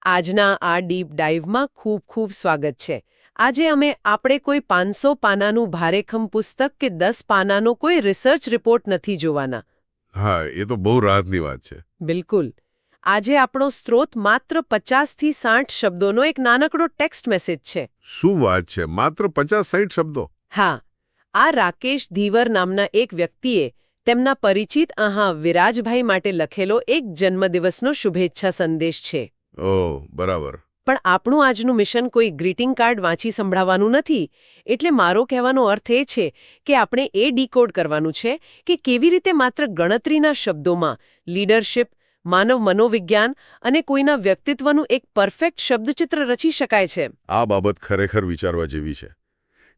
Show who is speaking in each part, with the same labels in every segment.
Speaker 1: આજના આ ડીપ ડાઇવમાં ખૂબ ખૂબ સ્વાગત છે. આજે આપણે કોઈ 500 પાનાનું ભારેખમ પુસ્તક કે 10 પાનાનો કોઈ રિસર્ચ રિપોર્ટ નથી જોવાના.
Speaker 2: હા, એ તો બહુ રાહતની વાત છે.
Speaker 1: બિલકુલ. આજે આપણો સ્ત્રોત માત્ર 50થી 60 શબ્દોનો એક નાનકડો ટેક્સ્ટ મેસેજ છે.
Speaker 2: શું વાત છે, માત્ર 50-60 શબ્દો?
Speaker 1: હા, આ રાકેશ ધીવર નામના એક વ્યક્તિએ તેમના પરિચિત વિરાજભાઈ માટે લખેલો એક જન્મદિવસનો શુભેચ્છા સંદેશ છે.
Speaker 2: ઓહ, બરાબર.
Speaker 1: પણ આપણું આજનું મિશન કોઈ ગ્રીટિંગ કાર્ડ વાંચી સંભળાવવાનું નથી. એટલે મારો કહેવાનો અર્થ એ છે કે આપણે એ ડીકોડ કરવાનું છે કે કેવી રીતે માત્ર ગણતરીના શબ્દોમાં લીડરશિપ, માનવ મનોવિજ્ઞાન અને કોઈના વ્યક્તિત્વનું એક પરફેક્ટ શબ્દચિત્ર રચી શકાય છે.
Speaker 2: આ બાબત ખરેખર વિચારવા જેવી છે.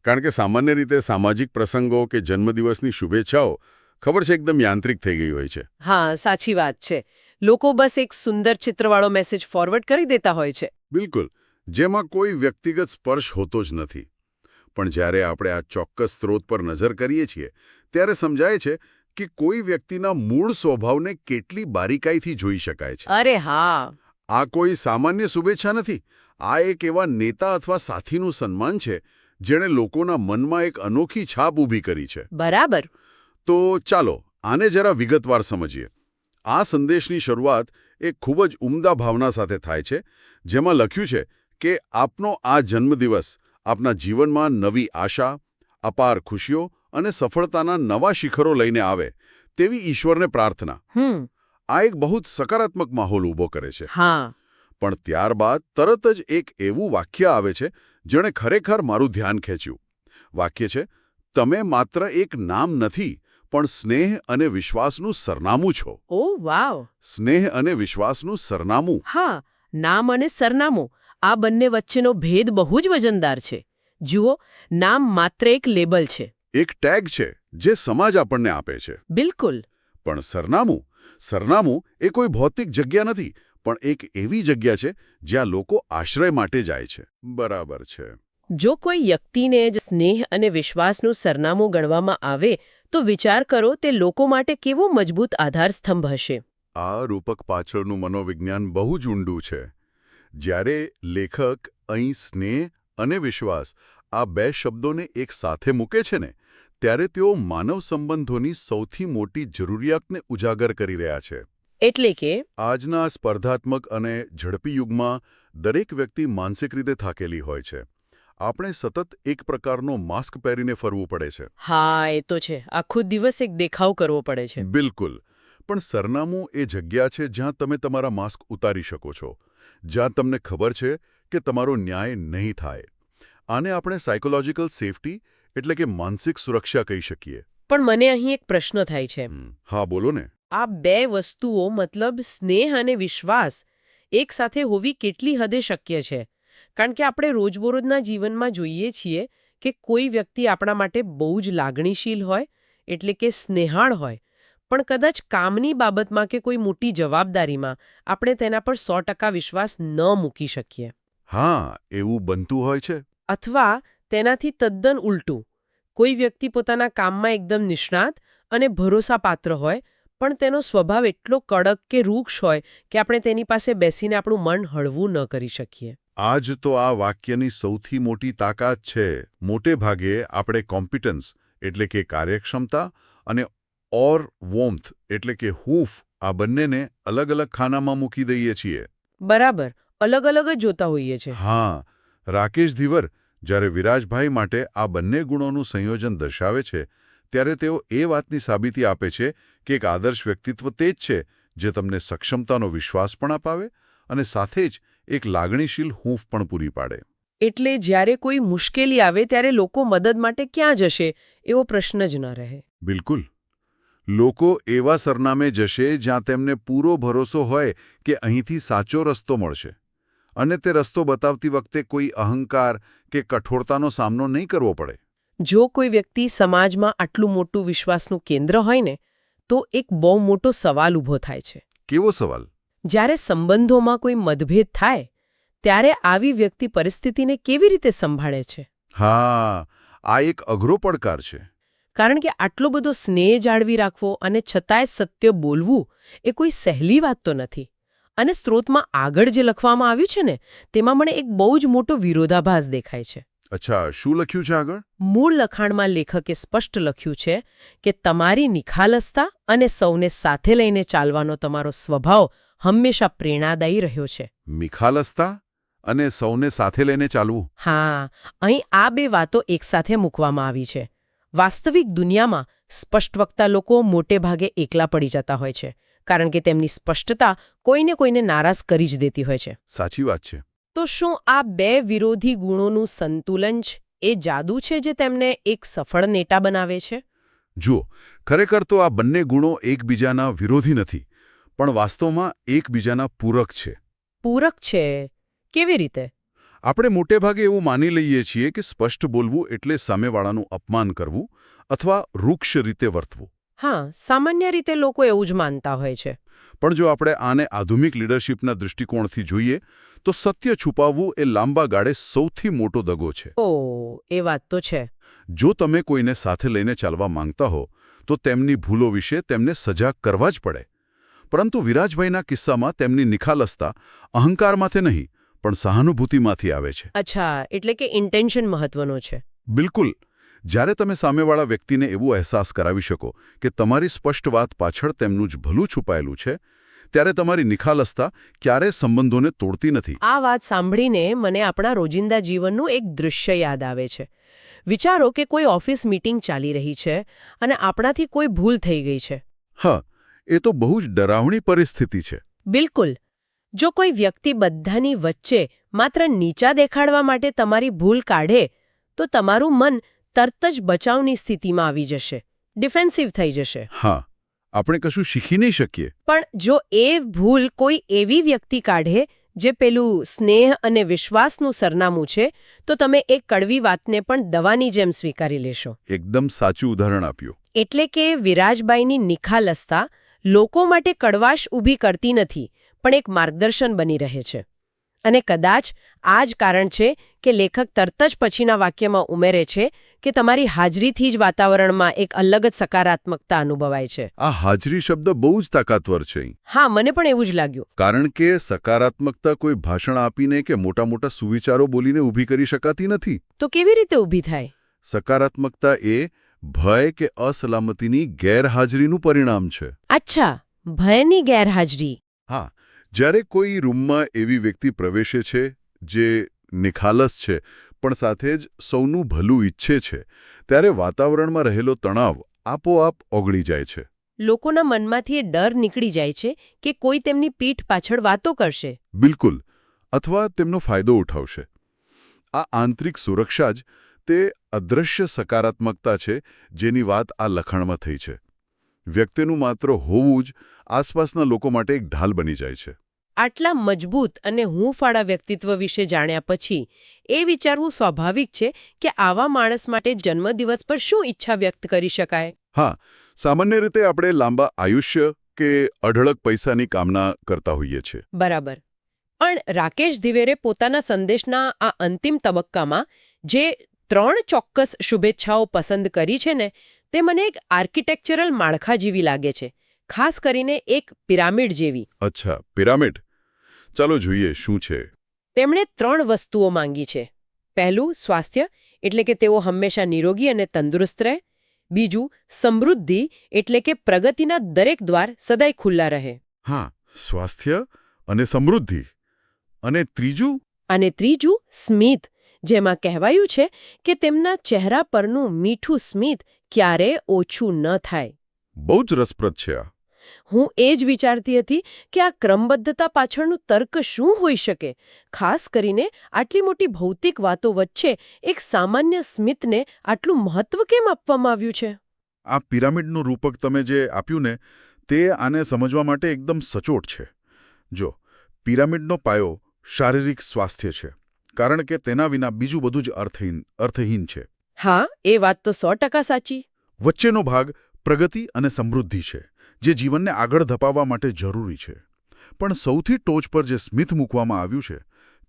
Speaker 2: કારણ કે સામાન્ય રીતે સામાજિક પ્રસંગો કે જન્મદિવસની શુભેચ્છાઓ ખબર છે એકદમ યાંત્રિક થઈ ગઈ હોય છે.
Speaker 1: હા, સાચી વાત છે. લોકો બસ એક સુંદર ચિત્રવાળો મેસેજ ફોરવર્ડ કરી દેતા હોય છે.
Speaker 2: બિલકુલ, જેમાં કોઈ વ્યક્તિગત સ્પર્શ હોતો જ નથી. પણ જ્યારે આપણે આ ચોક્કસ સ્ત્રોત પર નજર કરીએ છીએ ત્યારે સમજાય છે કે કોઈ વ્યક્તિના મૂળ સ્વભાવને કેટલી બારીકાઈથી જોઈ શકાય છે.
Speaker 1: અરે હા.
Speaker 2: આ કોઈ સામાન્ય શુભેચ્છા નથી. આ એક એવા નેતા અથવા સાથીનું સન્માન છે જેણે લોકોના મનમાં એક અનોખી છાપ ઊભી કરી છે.
Speaker 1: બરાબર.
Speaker 2: તો ચાલો આને જરા વિગતવાર સમજીએ. આ સંદેશની શરૂઆત એક ખૂબ જ ઉમદા ભાવના સાથે થાય છે, જેમાં લખ્યું છે કે આપનો આ જન્મદિવસ આપના જીવનમાં નવી આશા, અપાર ખુશીઓ અને સફળતાના નવા શિખરો લઈને આવે તેવી ઈશ્વરને પ્રાર્થના. આ એક બહુ જ સકારાત્મક માહોલ ઊભો કરે છે.
Speaker 1: હા.
Speaker 2: પણ ત્યારબાદ તરત જ એક એવું વાક્ય આવે છે જેણે ખરેખર મારું ધ્યાન ખેંચ્યું. વાક્ય છે, તમે માત્ર એક નામ નથી પણ સ્નેહ અને વિશ્વાસનું સરનામું છો.
Speaker 1: ઓ વાવ.
Speaker 2: સ્નેહ અને વિશ્વાસનું સરનામું.
Speaker 1: હા, નામ અને સરનામું આ બંને વચ્ચેનો ભેદ બહુ જ વજનદાર છે. જુઓ, નામ માત્ર એક લેબલ છે.
Speaker 2: એક ટેગ છે જે સમાજ આપણને આપે છે.
Speaker 1: બિલકુલ.
Speaker 2: પણ સરનામું એ કોઈ ભૌતિક જગ્યા નથી, પણ એક એવી જગ્યા છે જ્યાં લોકો આશ્રય માટે જાય છે. બરાબર છે.
Speaker 1: જો કોઈ વ્યક્તિને જ સ્નેહ અને વિશ્વાસનું સરનામું ગણવામાં આવે તો વિચાર કરો તે લોકો માટે કેવો મજબૂત આધારસ્તંભ હશે.
Speaker 2: આ રૂપક પાછળનું મનોવિજ્ઞાન બહુ જ ઊંડું છે. જ્યારે લેખક અહીં સ્નેહ અને વિશ્વાસ આ બે શબ્દોને એક સાથે મૂકે છે ને, ત્યારે તેઓ માનવ સંબંધોની સૌથી મોટી જરૂરિયાતને ઉજાગર કરી રહ્યા છે.
Speaker 1: એટલે કે
Speaker 2: આજના સ્પર્ધાત્મક અને ઝડપી યુગમાં દરેક વ્યક્તિ માનસિક રીતે થાકેલી હોય છે. આપણે સતત એક પ્રકારનો માસ્ક પહેરીને ફરવું પડે છે.
Speaker 1: હા, એ તો છે. આખો દિવસ એક દેખાવ કરવો પડે છે.
Speaker 2: બિલકુલ. પણ સરનામું એ જગ્યા છે જ્યાં તમે તમારા માસ્ક ઉતારી શકો છો, જ્યાં તમને ખબર છે કે તમારો ન્યાય નહીં થાય. આને આપણે સાયકોલોજીકલ સેફટી એટલે કે માનસિક સુરક્ષા કહી શકીએ.
Speaker 1: પણ મને અહીં એક પ્રશ્ન થાય છે.
Speaker 2: હા, બોલો ને.
Speaker 1: આ બે વસ્તુઓ મતલબ સ્નેહ અને વિશ્વાસ એક સાથે હોવી કેટલી હદે શક્ય છે? કારણ કે આપણે રોજબરોજના જીવનમાં જોઈએ છીએ કે કોઈ વ્યક્તિ આપણા માટે બહુ જ લાગણીશીલ હોય, એટલે કે સ્નેહાળ હોય, પણ કદાચ કામની બાબતમાં કે કોઈ મોટી જવાબદારીમાં આપણે તેના પર 100% વિશ્વાસ ન મૂકી શકીએ.
Speaker 2: હા, એવું બનતું હોય છે.
Speaker 1: અથવા તેનાથી તદ્દન ઉલટું. કોઈ વ્યક્તિ પોતાના કામમાં એકદમ નિષ્ણાત અને ભરોસાપાત્ર હોય, પણ તેનો સ્વભાવ એટલો કડક કે રૂક્ષ હોય કે આપણે તેની પાસે બેસીને આપણું મન હળવું ન કરી શકીએ.
Speaker 2: આ જ તો આ વાક્યની સૌથી મોટી તાકાત છે. મોટે ભાગે આપણે કોમ્પિટન્સ એટલે કે કાર્યક્ષમતા અને વોર્મથ એટલે કે હૂંફ આ બંનેને અલગ અલગ ખાનામાં મૂકી દઈએ છીએ.
Speaker 1: બરાબર, અલગ અલગ જ જોતા હોઈએ છે.
Speaker 2: હા, રાકેશ ધીવર જ્યારે વિરાજભાઈ માટે આ બંને ગુણોનું સંયોજન દર્શાવે છે ત્યારે તેઓ એ વાતની સાબિતી આપે છે કે એક આદર્શ વ્યક્તિત્વ તે જ છે જે તમને સક્ષમતાનો વિશ્વાસ પણ અપાવે અને સાથે જ એક લાગણીશીલ હૂંફ પણ પૂરી પાડે.
Speaker 1: એટલે જ્યારે કોઈ મુશ્કેલી આવે ત્યારે લોકો મદદ માટે ક્યાં જશે એવો પ્રશ્ન જ ન રહે.
Speaker 2: બિલકુલ. લોકો એવા સરનામે જશે જ્યાં તેમને પૂરો ભરોસો હોય કે અહીંથી સાચો રસ્તો મળશે અને તે રસ્તો બતાવતી વખતે કોઈ અહંકાર કે કઠોરતાનો સામનો નહીં કરવો પડે.
Speaker 1: જો કોઈ વ્યક્તિ સમાજમાં આટલું મોટું વિશ્વાસનું કેન્દ્ર હોય ને, તો એક બહુ મોટો સવાલ ઊભો થાય છે.
Speaker 2: કેવો સવાલ?
Speaker 1: જ્યારે સંબંધોમાં કોઈ મતભેદ થાય ત્યારે આવી વ્યક્તિ પરિસ્થિતિને કેવી રીતે સંભાળે છે?
Speaker 2: હા, આ એક અઘરો પડકાર છે.
Speaker 1: કારણ કે આટલો બધો સ્નેહ જાળવી રાખવો અને છતાંય સત્ય બોલવું એ કોઈ સહેલી વાત તો નથી. અને સ્ત્રોતમાં આગળ જે લખવામાં આવ્યું છે ને તેમાં મને એક બહુ જ મોટો વિરોધાભાસ દેખાય છે.
Speaker 2: અચ્છા, શું લખ્યું છે આગળ?
Speaker 1: મૂળ લખાણમાં લેખકે સ્પષ્ટ લખ્યું છે કે તમારી નિખાલસતા અને સૌને સાથે લઈને ચાલવાનો તમારો સ્વભાવ હંમેશા પ્રેરણાદાયી રહ્યો છે.
Speaker 2: નિખાલસતા અને સૌને સાથે લઈને ચાલવું.
Speaker 1: હા, અહીં આ બે વાતો એકસાથે મૂકવામાં આવી છે. વાસ્તવિક દુનિયામાં સ્પષ્ટવક્તા લોકો મોટે ભાગે એકલા પડી જતા હોય છે, કારણ કે તેમની સ્પષ્ટતા કોઈને કોઈને નારાજ કરી જ દેતી હોય છે.
Speaker 2: સાચી વાત છે.
Speaker 1: તો શું આ બે વિરોધી ગુણોનું સંતુલન જ એ જાદુ છે જે તેમને એક સફળ નેતા બનાવે છે?
Speaker 2: જુઓ, ખરેખર તો આ બંને ગુણો એકબીજાના વિરોધી નથી, પણ વાસ્તવમાં એકબીજાના પૂરક છે.
Speaker 1: પૂરક છે? કેવી રીતે?
Speaker 2: આપણે મોટેભાગે એવું માની લઈએ છીએ કે સ્પષ્ટ બોલવું એટલે સામેવાળાનું અપમાન કરવું અથવા રૂક્ષ રીતે વર્તવું.
Speaker 1: હા, સામાન્ય રીતે લોકો એવું જ માનતા હોય છે.
Speaker 2: પણ જો આપણે આને આધુનિક લીડરશિપના દૃષ્ટિકોણથી જોઈએ તો સત્ય છુપાવવું એ લાંબા ગાળે સૌથી મોટો દગો છે.
Speaker 1: ઓ, એ વાત તો છે.
Speaker 2: જો તમે કોઈને સાથે લઈને ચાલવા માંગતા હો તો તેમની ભૂલો વિશે તેમને સજાગ કરવા જ પડે. પરંતુ વિરાજભાઈના કિસ્સામાં તેમની નિખાલસતા અહંકારમાંથી નહીં પણ સહાનુભૂતિમાંથી આવે છે.
Speaker 1: અચ્છા, એટલે કે ઇન્ટેન્શન મહત્વનો છે.
Speaker 2: બિલકુલ. જ્યારે તમે સામેવાળા વ્યક્તિને એવું અહેસાસ કરાવી શકો કે તમારી સ્પષ્ટ વાત પાછળ તેમનું જ ભલું છુપાયેલું છે, ત્યારે તમારી નિખાલસતા ક્યારેય સંબંધોને તોડતી નથી.
Speaker 1: આ વાત સાંભળીને મને આપણા રોજિંદા જીવનનું એક દૃશ્ય યાદ આવે છે. વિચારો કે કોઈ ઓફિસ મીટિંગ ચાલી રહી છે અને આપણાથી કોઈ ભૂલ થઈ ગઈ છે.
Speaker 2: હા, એ તો બહુ જ ડરાવણી પરિસ્થિતિ છે.
Speaker 1: બિલકુલ. જો કોઈ વ્યક્તિ બધાની વચ્ચે માત્ર નીચા દેખાડવા માટે તમારી ભૂલ કાઢે તો તમારું મન તરત જ બચાવની સ્થિતિમાં આવી જશે, ડિફેન્સિવ થઈ જશે.
Speaker 2: હા, આપણે કશું શીખી નહીં શકીએ.
Speaker 1: પણ જો એ ભૂલ કોઈ એવી વ્યક્તિ કાઢે જે પેલું સ્નેહ અને વિશ્વાસનું સરનામું છે, તો તમે એ કડવી વાતને પણ દવાની જેમ સ્વીકારી લેશો.
Speaker 2: એકદમ સાચું ઉદાહરણ આપ્યું.
Speaker 1: એટલે કે વિરાજબાઈની નિખાલસતા લોકો માટે કડવાશ ઊભી કરતી નથી, પણ એક માર્ગદર્શન બની રહે છે. અને કદાચ આ જ કારણ છે કે લેખક તરત જ પછીના વાક્યમાં ઉમેરે છે કે તમારી હાજરીથી જ વાતાવરણમાં એક અલગ જ સકારાત્મકતા અનુભવાય છે.
Speaker 2: આ હાજરી શબ્દ બહુ જ તાકાતવર છે.
Speaker 1: હા, મને પણ એવું જ લાગ્યું.
Speaker 2: કારણ કે સકારાત્મકતા કોઈ ભાષણ આપીને કે મોટા મોટા સુવિચારો બોલીને ઊભી કરી શકાતી નથી.
Speaker 1: તો કેવી રીતે ઊભી થાય?
Speaker 2: સકારાત્મકતા એ ભય કે અસલામતીની ગેરહાજરીનું પરિણામ છે.
Speaker 1: અચ્છા, ભયની ગેરહાજરી.
Speaker 2: હા, જ્યારે કોઈ રૂમમાં એવી વ્યક્તિ પ્રવેશે છે જે નિખાલસ છે પણ સાથે જ સૌનું ભલું ઈચ્છે છે, ત્યારે વાતાવરણમાં રહેલો તણાવ આપોઆપ ઓગળી જાય છે.
Speaker 1: લોકોના મનમાંથી એ ડર નીકળી જાય છે કે કોઈ તેમની પીઠ પાછળ વાતો કરશે.
Speaker 2: બિલકુલ. અથવા તેમનો ફાયદો ઉઠાવશે. આ આંતરિક સુરક્ષા જ તે અદૃશ્ય સકારાત્મકતા છે જેની વાત આ લખાણમાં થઈ છે. વ્યક્તિનું માત્ર હોવું જ આસપાસના લોકો માટે એક ઢાલ બની જાય છે.
Speaker 1: આટલા મજબૂત અને હૂંફાળા વ્યક્તિત્વ વિશે જાણ્યા પછી એ વિચારવું સ્વાભાવિક છે કે આવા માણસ માટે જન્મદિવસ પર શું ઈચ્છા વ્યક્ત કરી શકાય.
Speaker 2: હા, સામાન્ય રીતે આપણે લાંબા આયુષ્ય કે અઢળક પૈસાની કામના કરતા હોઈએ છીએ.
Speaker 1: બરાબર. પણ રાકેશ દિવેરે પોતાના સંદેશના આ અંતિમ તબક્કામાં જે 3 ચોક્કસ શુભેચ્છાઓ પસંદ કરી છે ને, તે મને એક આર્કિટેક્ચરલ માળખા જેવી લાગે છે, ખાસ કરીને એક પિરામિડ જેવી.
Speaker 2: અચ્છા, પિરામિડ. ચાલો જોઈએ શું છે.
Speaker 1: તેમણે 3 વસ્તુઓ માંગી છે. પહેલું, સ્વાસ્થ્ય, એટલે કે તેઓ હંમેશા નિરોગી અને તંદુરસ્ત રહે. બીજું, સમૃદ્ધિ, એટલે કે પ્રગતિના દરેક દ્વાર સદાય ખુલ્લા રહે.
Speaker 2: હા, સ્વાસ્થ્ય અને સમૃદ્ધિ. અને ત્રીજું?
Speaker 1: અને ત્રીજું, સ્મિત, જેમાં કહેવાયું છે કે તેમના ચહેરા પરનું મીઠું સ્મિત ક્યારેય ઓછું ન થાય.
Speaker 2: બહુ જ રસપ્રદ છે આ.
Speaker 1: હું એ જ વિચારતી હતી કે આ ક્રમબદ્ધતા પાછળનું તર્ક શું હોઈ શકે, ખાસ કરીને આટલી મોટી ભૌતિક વાતો વચ્ચે એક સામાન્ય સ્મિતને આટલું મહત્વ કેમ આપવામાં આવ્યું છે?
Speaker 2: આ પિરામિડનું રૂપક તમે જે આપ્યું ને, તે આને સમજવા માટે એકદમ સચોટ છે. જો, પિરામિડનો પાયો શારીરિક સ્વાસ્થ્ય છે, કારણ કે તેના વિના બીજું બધું જ અર્થહીન છે.
Speaker 1: હા, એ વાત તો 100% સાચી.
Speaker 2: વચ્ચેનો ભાગ પ્રગતિ અને સમૃદ્ધિ છે, જે જીવનને આગળ ધપાવવા માટે જરૂરી છે. પણ સૌથી ટોચ પર જે સ્મિત મૂકવામાં આવ્યું છે,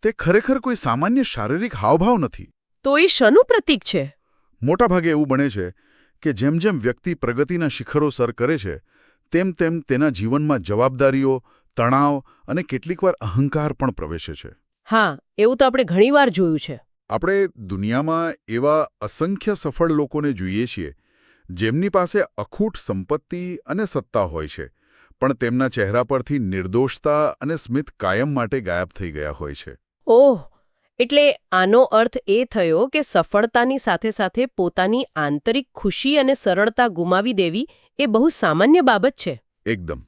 Speaker 2: તે ખરેખર કોઈ સામાન્ય શારીરિક હાવભાવ નથી.
Speaker 1: તો એ શનું પ્રતીક છે?
Speaker 2: મોટાભાગે એવું બને છે કે જેમ જેમ વ્યક્તિ પ્રગતિના શિખરો સર કરે છે, તેમ તેમ તેના જીવનમાં જવાબદારીઓ, તણાવ અને કેટલીકવાર અહંકાર પણ પ્રવેશે છે.
Speaker 1: હા, એવું તો આપણે ઘણીવાર જોયું છે.
Speaker 2: આપણે દુનિયામાં એવા અસંખ્ય સફળ લોકોને જોઈએ છીએ જેમની પાસે અખૂટ સંપત્તિ અને સત્તા હોય છે, પણ તેમના ચહેરા પરથી નિર્દોષતા અને સ્મિત કાયમ માટે ગાયબ થઈ ગયા હોય છે.
Speaker 1: ઓહ, એટલે આનો અર્થ એ થયો કે સફળતાની સાથે સાથે પોતાની આંતરિક ખુશી અને સરળતા ગુમાવી દેવી એ બહુ સામાન્ય બાબત છે.
Speaker 2: એકદમ.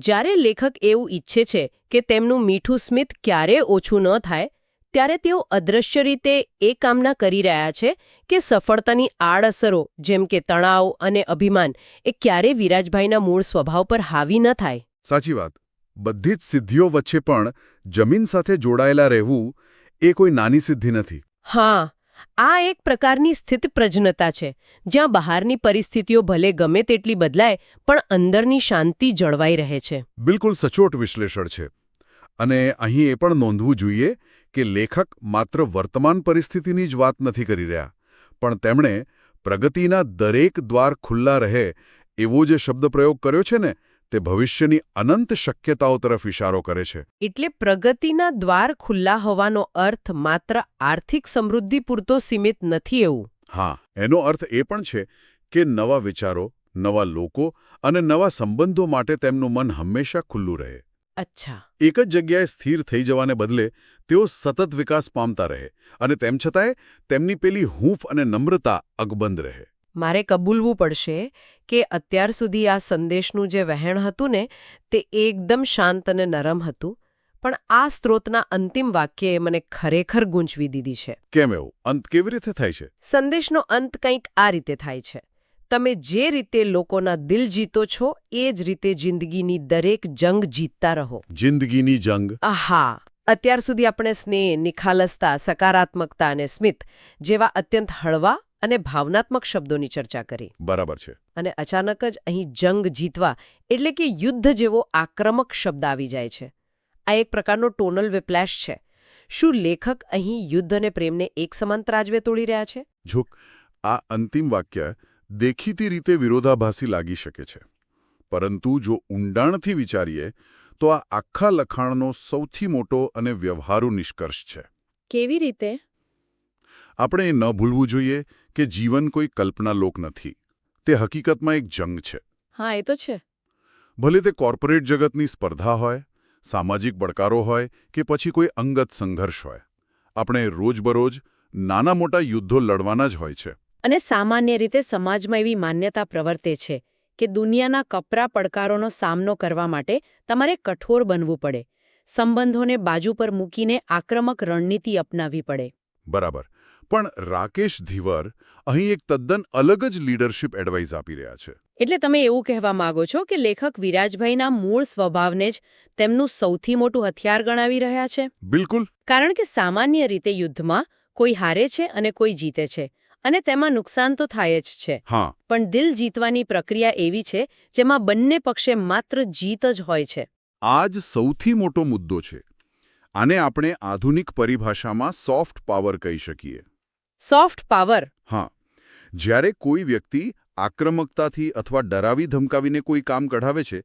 Speaker 1: જ્યારે લેખક એવું ઈચ્છે છે કે તેમનું મીઠું સ્મિત ક્યારેય ઓછું ન થાય, ત્યારે તેઓ અદૃશ્ય રીતે એ કામના કરી રહ્યા છે કે સફળતાની આડઅસરો જેમ કે તણાવ અને અભિમાન એ ક્યારેય વિરાજભાઈના મૂળ સ્વભાવ પર હાવી ન થાય.
Speaker 2: સાચી વાત. બધી જ સિદ્ધિઓ વચ્ચે પણ જમીન સાથે જોડાયેલા રહેવું એ કોઈ નાની સિદ્ધિ નથી.
Speaker 1: હા, આ એક પ્રકારની સ્થિતપ્રજ્ઞતા છે, જ્યાં બહારની પરિસ્થિતિઓ ભલે ગમે તેટલી બદલાય પણ અંદરની શાંતિ જળવાઈ રહે છે.
Speaker 2: બિલકુલ સચોટ વિશ્લેષણ છે. અને અહીં એ પણ નોંધવું જોઈએ કે લેખક માત્ર વર્તમાન પરિસ્થિતિની જ વાત નથી કરી રહ્યા, પણ તેમણે પ્રગતિના દરેક દ્વાર ખુલ્લા રહે એવો જે શબ્દપ્રયોગ કર્યો છે ને, તે ભવિષ્યની અનંત શક્યતાઓ તરફ ઇશારો કરે છે.
Speaker 1: એટલે પ્રગતિના દ્વાર ખુલ્લા હોવાનો અર્થ માત્ર આર્થિક સમૃદ્ધિ પૂરતો સીમિત નથી એવું.
Speaker 2: હા, એનો અર્થ એ પણ છે કે નવા વિચારો, નવા લોકો અને નવા સંબંધો માટે તેમનું મન હંમેશા ખુલ્લું રહે.
Speaker 1: અચ્છા.
Speaker 2: એક જ જગ્યાએ સ્થિર થઈ જવાને બદલે તેઓ સતત વિકાસ પામતા રહે અને તેમ છતાંય તેમની પેલી હૂંફ અને નમ્રતા અકબંધ રહે.
Speaker 1: મારે કબૂલવું પડશે કે અત્યાર સુધી આ સંદેશનું જે વહેણ હતું ને, તે એકદમ શાંત અને નરમ હતું, પણ આ સ્ત્રોતના અંતિમ વાક્યએ મને ખરેખર ગૂંચવી દીધી છે.
Speaker 2: કેમ એવું? અંત કેવી રીતે થાય છે?
Speaker 1: સંદેશનો અંત કંઈક આ રીતે થાય છે: તમે જે રીતે લોકોના દિલ જીતો છો એ જ રીતે જિંદગીની દરેક જંગ જીતતા રહો.
Speaker 2: જિંદગીની જંગ.
Speaker 1: આહા! અત્યાર સુધી આપણે સ્નેહ, નિખાલસતા, સકારાત્મકતા અને સ્મિત જેવા અત્યંત હળવા અને ભાવનાત્મક શબ્દોની ચર્ચા કરી.
Speaker 2: બરાબર છે.
Speaker 1: અને અચાનક જ અહીં જંગ જીતવા એટલે કે યુદ્ધ જેવો આક્રમક શબ્દ આવી જાય છે. આ એક પ્રકારનો ટોનલ વિપ્લેશ છે. શું લેખક અહીં યુદ્ધ અને પ્રેમને એક સમાન ત્રાજવે તોડી રહ્યા છે?
Speaker 2: જો આ અંતિમ વાક્ય દેખીતી રીતે વિરોધાભાસી લાગી શકે છે, પરંતુ જો ઊંડાણથી વિચારીએ તો આ આખા લખાણનો સૌથી મોટો અને વ્યવહારુ નિષ્કર્ષ છે.
Speaker 1: કેવી રીતે?
Speaker 2: આપણે એ ન ભૂલવું જોઈએ કે જીવન કોઈ કલ્પનાલોક નથી. તે હકીકતમાં એક જંગ છે.
Speaker 1: હા, એ તો છે.
Speaker 2: ભલે તે કોર્પોરેટ જગતની સ્પર્ધા હોય, સામાજિક પડકારો હોય કે પછી કોઈ અંગત સંઘર્ષ હોય, આપણે રોજબરોજ નાના મોટા યુદ્ધો લડવાના જ હોય છે.
Speaker 1: અને સામાન્ય રીતે સમાજમાં એવી માન્યતા પ્રવર્તે છે કે દુનિયાના કપરા પડકારોનો સામનો કરવા માટે તમારે કઠોર બનવું પડે, સંબંધોને બાજુ પર મૂકીને આક્રમક રણનીતિ અપનાવવી પડે.
Speaker 2: બરાબર. પણ રાકેશ ધીવર અહીં એક તદ્દન અલગ જ લીડરશિપ એડવાઇસ આપી રહ્યા છે.
Speaker 1: એટલે તમે એવું કહેવા માંગો છો કે લેખક વિરાજભાઈના મૂળ સ્વભાવને જ તેમનું સૌથી મોટું હથિયાર ગણાવી રહ્યા છે?
Speaker 2: બિલકુલ.
Speaker 1: કારણ કે સામાન્ય રીતે યુદ્ધમાં કોઈ હારે છે અને કોઈ જીતે છે, અને તેમાં નુકસાન તો થાય જ છે.
Speaker 2: હા.
Speaker 1: પણ દિલ જીતવાની પ્રક્રિયા એવી છે જેમાં બંને પક્ષે માત્ર જીત જ હોય છે.
Speaker 2: આ જ સૌથી મોટો મુદ્દો છે. આને આપણે આધુનિક પરિભાષામાં સોફ્ટ પાવર કહી શકીએ.
Speaker 1: Soft power?
Speaker 2: હા. જ્યારે કોઈ વ્યક્તિ આક્રમકતાથી અથવા ડરાવી ધમકાવીને કોઈ કામ કઢાવે છે,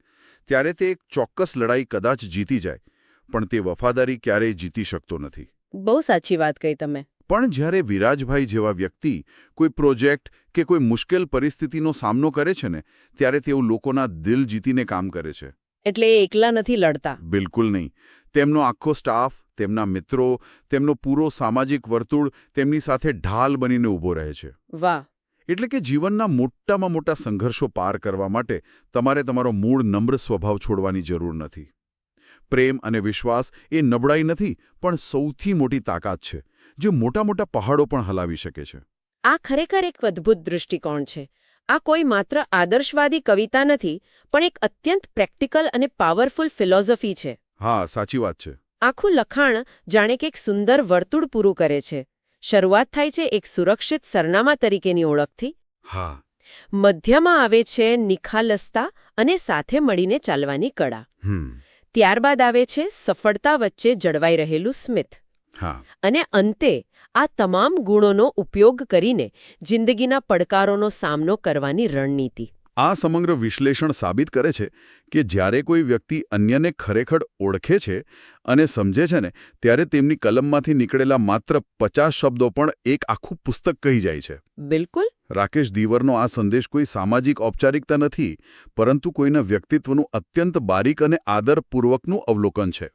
Speaker 2: ત્યારે તે એક ચોક્કસ લડાઈ કદાચ જીતી જાય, પણ તે વફાદારી ક્યારેય જીતી શકતો નથી.
Speaker 1: બહુ સાચી વાત કહી તમે.
Speaker 2: પણ જ્યારે વિરાજભાઈ જેવા વ્યક્તિ કોઈ પ્રોજેક્ટ કે કોઈ મુશ્કેલ પરિસ્થિતિનો સામનો કરે છે ને, ત્યારે તેઓ લોકોના દિલ જીતીને કામ કરે છે.
Speaker 1: એટલે એ એકલા નથી લડતા?
Speaker 2: બિલકુલ નહીં. તેમનો આખો સ્ટાફ, તેમના મિત્રો, તેમનો પૂરો સામાજિક વર્તુળ તેમની સાથે ઢાલ બનીને ઊભો રહે છે.
Speaker 1: વાહ!
Speaker 2: એટલે કે જીવનના મોટામાં મોટા સંઘર્ષો પાર કરવા માટે તમારે તમારો મૂળ નમ્ર સ્વભાવ છોડવાની જરૂર નથી. પ્રેમ અને વિશ્વાસ એ નબળાઈ નથી, પણ સૌથી મોટી તાકાત છે, જે મોટા મોટા પહાડો પણ હલાવી શકે છે.
Speaker 1: આ ખરેખર એક અદ્ભુત દૃષ્ટિકોણ છે. આ કોઈ માત્ર આદર્શવાદી કવિતા નથી, પણ એક અત્યંત પ્રેક્ટિકલ અને પાવરફુલ ફિલોસોફી છે.
Speaker 2: હા, સાચી વાત છે.
Speaker 1: આખું લખાણ જાણે કે એક સુંદર વર્તુળ પૂરું કરે છે. શરૂઆત થાય છે એક સુરક્ષિત સરનામા તરીકેની ઓળખથી.
Speaker 2: હા.
Speaker 1: મધ્યમાં આવે છે નિખાલસતા અને સાથે મળીને ચાલવાની કળા. ત્યારબાદ આવે છે સફળતા વચ્ચે જળવાઈ રહેલું સ્મિત.
Speaker 2: હા.
Speaker 1: અને અંતે આ તમામ ગુણોનો ઉપયોગ કરીને જિંદગીના પડકારોનો સામનો કરવાની રણનીતિ.
Speaker 2: આ સમગ્ર વિશ્લેષણ સાબિત કરે છે કે જ્યારે કોઈ વ્યક્તિ અન્યને ખરેખર ઓળખે છે અને સમજે છે ને ત્યારે તેમની કલમમાંથી નીકળેલા માત્ર 50 શબ્દો પણ એક આખું પુસ્તક કહી જાય છે.
Speaker 1: બિલકુલ.
Speaker 2: રાકેશ ધીવરનો આ સંદેશ કોઈ સામાજિક ઔપચારિકતા નથી, પરંતુ કોઈના વ્યક્તિત્વનું અત્યંત બારીક અને આદરપૂર્વકનું અવલોકન છે.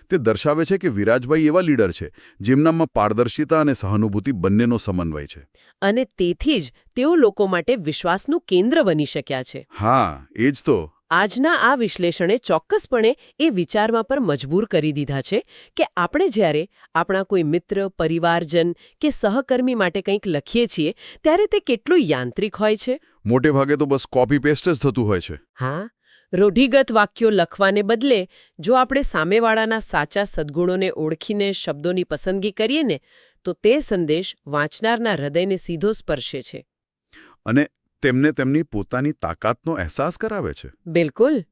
Speaker 2: તે દર્શાવે છે કે વિરાજભાઈ એવા લીડર છે જેમનામાં પારદર્શિતા અને સહાનુભૂતિ બંનેનો સમન્વય છે.
Speaker 1: અને તેથી જ તેઓ લોકો માટે વિશ્વાસનું કેન્દ્ર બની શક્યા છે.
Speaker 2: હા, એ જ તો.
Speaker 1: આજના આ વિશ્લેષણે ચોક્કસપણે એ વિચારવા પર મજબૂર કરી દીધા છે કે આપણે જ્યારે આપણા કોઈ મિત્ર, પરિવારજન કે સહકર્મી માટે કંઈક લખીએ છીએ ત્યારે તે કેટલું યાંત્રિક હોય છે.
Speaker 2: મોટે ભાગે તો બસ કોપી પેસ્ટ જ થતું હોય છે.
Speaker 1: હા, રૂઢિગત વાક્યો લખવાને બદલે જો આપણે સામેવાળાના સાચા સદ્ગુણોને ઓળખીને શબ્દોની પસંદગી કરીએ ને તો તે સંદેશ વાંચનારના હૃદયને સીધો સ્પર્શે છે.
Speaker 2: અને તેમને તેમની પોતાની તાકાતનો અહેસાસ કરાવે છે.
Speaker 1: બિલકુલ.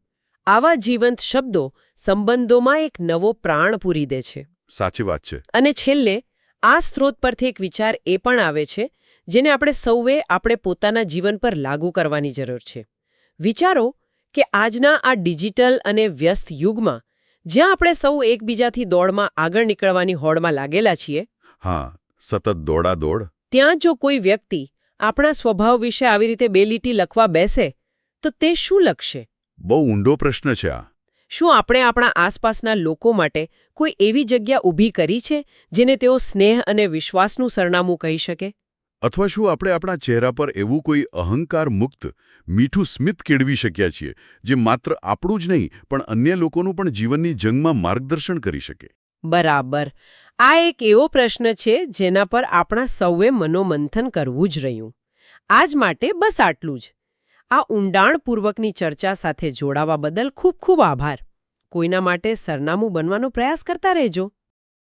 Speaker 1: આવા જીવંત શબ્દો સંબંધોમાં એક નવો પ્રાણ પૂરી દે છે.
Speaker 2: સાચી વાત છે.
Speaker 1: અને છેલ્લે આ સ્ત્રોત પરથી એક વિચાર એ પણ આવે છે જેને આપણે સૌએ આપણે પોતાના જીવન પર લાગુ કરવાની જરૂર છે. વિચારો કે આજના આ ડિજિટલ અને વ્યસ્ત યુગમાં જ્યાં આપણે સૌ એકબીજાથી દોડમાં આગળ નીકળવાની હોડમાં લાગેલા છીએ,
Speaker 2: હા, સતત દોડાદોડ,
Speaker 1: ત્યાં જો કોઈ વ્યક્તિ આપણા સ્વભાવ વિશે આવી રીતે બે લીટી લખવા બેસે તો તે શું લખશે?
Speaker 2: બહુ ઊંડો પ્રશ્ન છે આ.
Speaker 1: શું આપણે આપણા આસપાસના લોકો માટે કોઈ એવી જગ્યા ઊભી કરી છે જેને તેઓ સ્નેહ અને વિશ્વાસનું સરનામું કહી શકે?
Speaker 2: અથવા શું આપણે આપણા ચહેરા પર એવું કોઈ અહંકાર મુક્ત મીઠું સ્મિત કેળવી શક્યા છીએ જે માત્ર આપણું જ નહીં પણ અન્ય લોકોનું પણ જીવનની જંગમાં માર્ગદર્શન કરી શકે?
Speaker 1: બરાબર. આ એક એવો પ્રશ્ન છે જેના પર આપણા સૌએ મનોમંથન કરવું જ રહ્યું. આજ માટે બસ આટલું જ. આ ઊંડાણપૂર્વકની ચર્ચા સાથે જોડાવા બદલ ખૂબ ખૂબ આભાર. કોઈના માટે સરનામું બનવાનો પ્રયાસ કરતા રહેજો.